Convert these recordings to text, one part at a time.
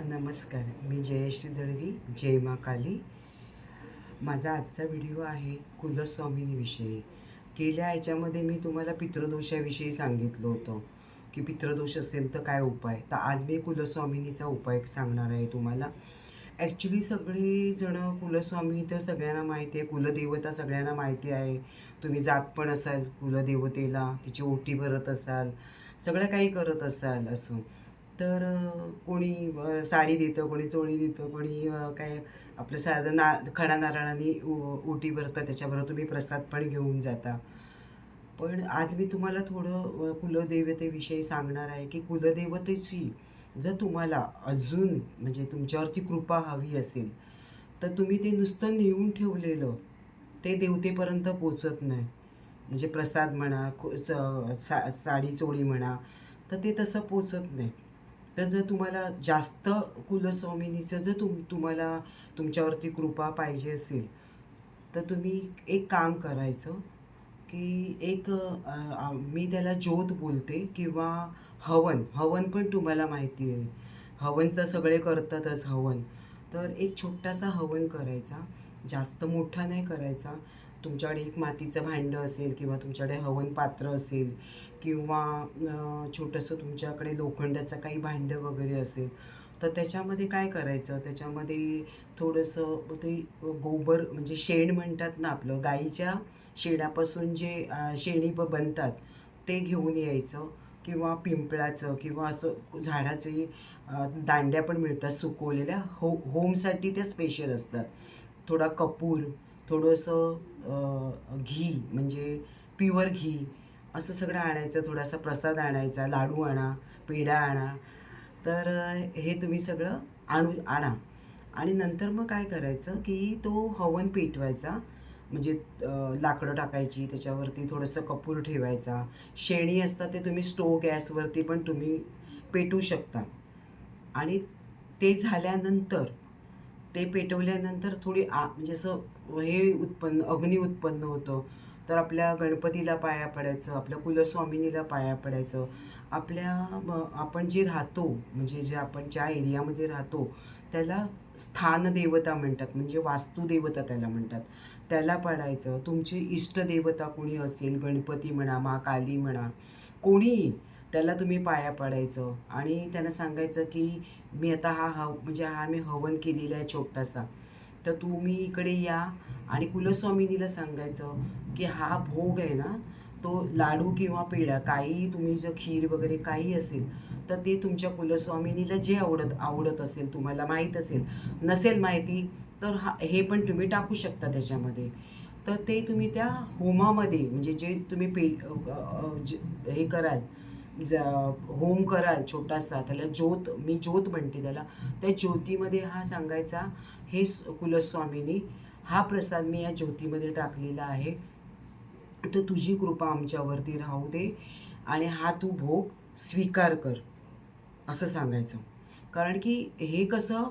नमस्कार, मी जयश्री दळवी, जय मा काली. माझा आजचा व्हिडिओ आहे कुलस्वामिनीविषयी. गेल्या ह्याच्यामध्ये मी तुम्हाला पितृदोषाविषयी सांगितलं होतं की पितृदोष असेल तर काय उपाय. तर आज मी कुलस्वामिनीचा उपाय सांगणार आहे तुम्हाला. ॲक्च्युली सगळेजणं कुलस्वामी तर सगळ्यांना माहिती आहे, कुलदेवता सगळ्यांना माहिती आहे. तुम्ही जात पण असाल कुलदेवतेला, तिची ओटी भरत असाल, सगळं काही करत असाल असं. तर कोणी साडी देतं, कोणी चोळी देतं, कोणी काय आपलं साधं खडा नारळाने ओटी भरतात, त्याच्याबरोबर तुम्ही प्रसाद पण घेऊन जाता. पण आज मी तुम्हाला थोडं कुलदेवतेविषयी सांगणार आहे की कुलदेवतेची जर तुम्हाला अजून म्हणजे तुमच्यावरती कृपा हवी असेल तर तुम्ही ते नुसतं नेऊन ठेवलेलं ते देवतेपर्यंत पोचत नाही. म्हणजे प्रसाद म्हणा, साडी चोळी म्हणा, तर ते तसं पोचत नाही. तर जर तुम्हाला जास्त कुलस्वामिनीचं जर तुम्हाला तुमच्यावरती कृपा पाहिजे असेल तर तुम्ही एक काम करायचं की मी त्याला ज्योत बोलते किंवा हवन. हवन पण तुम्हाला माहिती आहे. हवन तर सगळे करतातच हवन. तर एक छोटासा हवन करायचा, जास्त मोठा नाही करायचा. तुमच्याकडे एक मातीचं भांडं असेल किंवा तुमच्याकडे हवन पात्र असेल किंवा छोटंसं तुमच्याकडे लोखंडाचं काही भांडं वगैरे असेल, तर त्याच्यामध्ये काय करायचं, त्याच्यामध्ये थोडंसं ते गोबर म्हणजे शेण म्हणतात ना आपलं, गाईच्या शेणापासून जे शेणी बनतात ते घेऊन यायचं किंवा पिंपळाचं किंवा असं झाडाचे दांड्या पण मिळतात सुकवलेल्या. होमसाठी त्या स्पेशल असतात. थोडा कपूर, थोडंसं घी म्हणजे प्युअर घी, असं सगळं आणायचं. थोडासा प्रसाद आणायचा, लाडू आणा, पेढा आणा. तर हे तुम्ही सगळं आणा आणि नंतर मग काय करायचं की तो हवन पेटवायचा. म्हणजे लाकडं टाकायची, त्याच्यावरती थोडंसं कपूर ठेवायचा. शेणी असतात ते तुम्ही स्टोव गॅसवरती पण तुम्ही पेटवू शकता. आणि ते झाल्यानंतर, ते पेटवल्यानंतर थोडी म्हणजे असं अग्नी उत्पन्न होतं. तर आपल्या गणपतीला पाया पडायचं, आपल्या कुलस्वामिनीला पाया पडायचं. आपण जे राहतो म्हणजे जे आपण ज्या एरियामध्ये राहतो त्याला स्थानदेवता म्हणतात, म्हणजे वास्तुदेवता त्याला म्हणतात. त्याला पडायचं. तुमची इष्टदेवता कोणी असेल, गणपती म्हणा, मा काली म्हणा, कोणीही, त्याला तुम्ही पाया पडायचं आणि त्यांना सांगायचं की मी आता म्हणजे मी हवन केलेला आहे छोटासा, तर तुम्ही इकडे या. आणि कुलस्वामिनीला सांगायचं की हा भोग आहे ना, तो लाडू किंवा पेढा काही तुम्ही जर खीर वगैरे काही असेल तर ते तुमच्या कुलस्वामिनीला जे आवडत असेल, तुम्हाला माहीत असेल, नसेल माहिती तर हे पण तुम्ही टाकू शकता त्याच्यामध्ये. तर ते तुम्ही त्या होमामध्ये म्हणजे जे तुम्ही हे कराल, होम कराल छोटासा, त्याला मी ज्योत म्हणते त्याला. त्या ज्योतीमध्ये हा सांगायचा, हे कुलस्वामिनी, हा प्रसाद मी या ज्योतीमध्ये टाकलेला आहे, तर तुझी कृपा आमच्यावरती राहू दे आणि हा तू भोग स्वीकार कर, असं सांगायचं. कारण की हे कसं,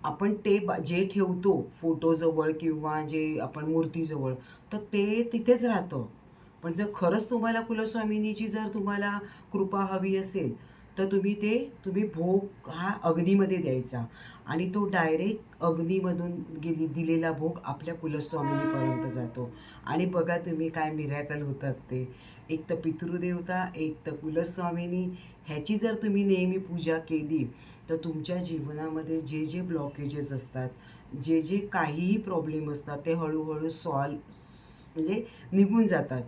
आपण ते जे ठेवतो फोटोजवळ किंवा जे आपण मूर्तीजवळ, तर ते तिथेच राहतं. पण जर खरंच तुम्हाला कुलस्वामिनीची जर तुम्हाला कृपा हवी असेल तर तुम्ही भोग हा अग्नीमध्ये द्यायचा आणि तो डायरेक्ट अग्नीमधून दिलेला भोग आपल्या कुलस्वामिनीपर्यंत जातो. आणि बघा तुम्ही काय मिरॅकल होतात ते. एक तर पितृदेवता, एक तर कुलस्वामिनी, ह्याची जर तुम्ही नेहमी पूजा केली तर तुमच्या जीवनामध्ये जे जे ब्लॉकेजेस असतात, जे जे काहीही प्रॉब्लेम असतात, ते हळूहळू म्हणजे निघून जातात.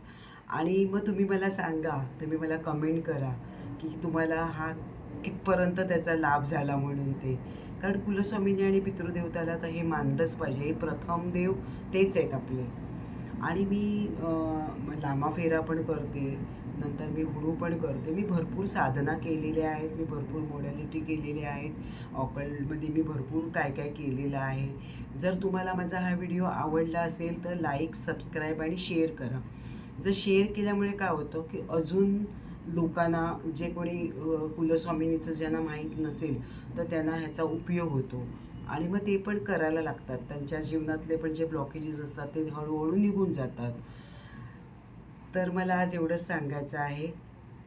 आणि मग तुम्ही मला सांगा, तुम्ही मला कमेंट करा की तुम्हाला हा कितपर्यंत त्याचा लाभ झाला म्हणून ते. कारण कुलस्वामिनी आणि पितृदेवताला तर हे मानलंच पाहिजे. हे प्रथम देव तेच आहेत आपले. आणि मी लामा फेरा पण करते, नंतर मी हुडू पण करते. मी भरपूर साधना केलेल्या आहेत, मी भरपूर मोडॅलिटी केलेल्या आहेत. ऑकल्टमध्ये मी भरपूर काय काय केलेलं आहे. जर तुम्हाला माझा हा व्हिडिओ आवडला असेल तर लाईक, सबस्क्राईब आणि शेअर करा. जर शेअर केल्यामुळे काय होतं की अजून लोकांना, जे कोणी कुलस्वामिनीचं ज्यांना माहीत नसेल, तर त्यांना ह्याचा उपयोग होतो आणि मग ते पण करायला लागतात. त्यांच्या जीवनातले पण जे ब्लॉकेजेस असतात ते हळूहळू निघून जातात. तर मला आज एवढंच सांगायचं आहे.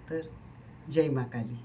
तर जय मा काली.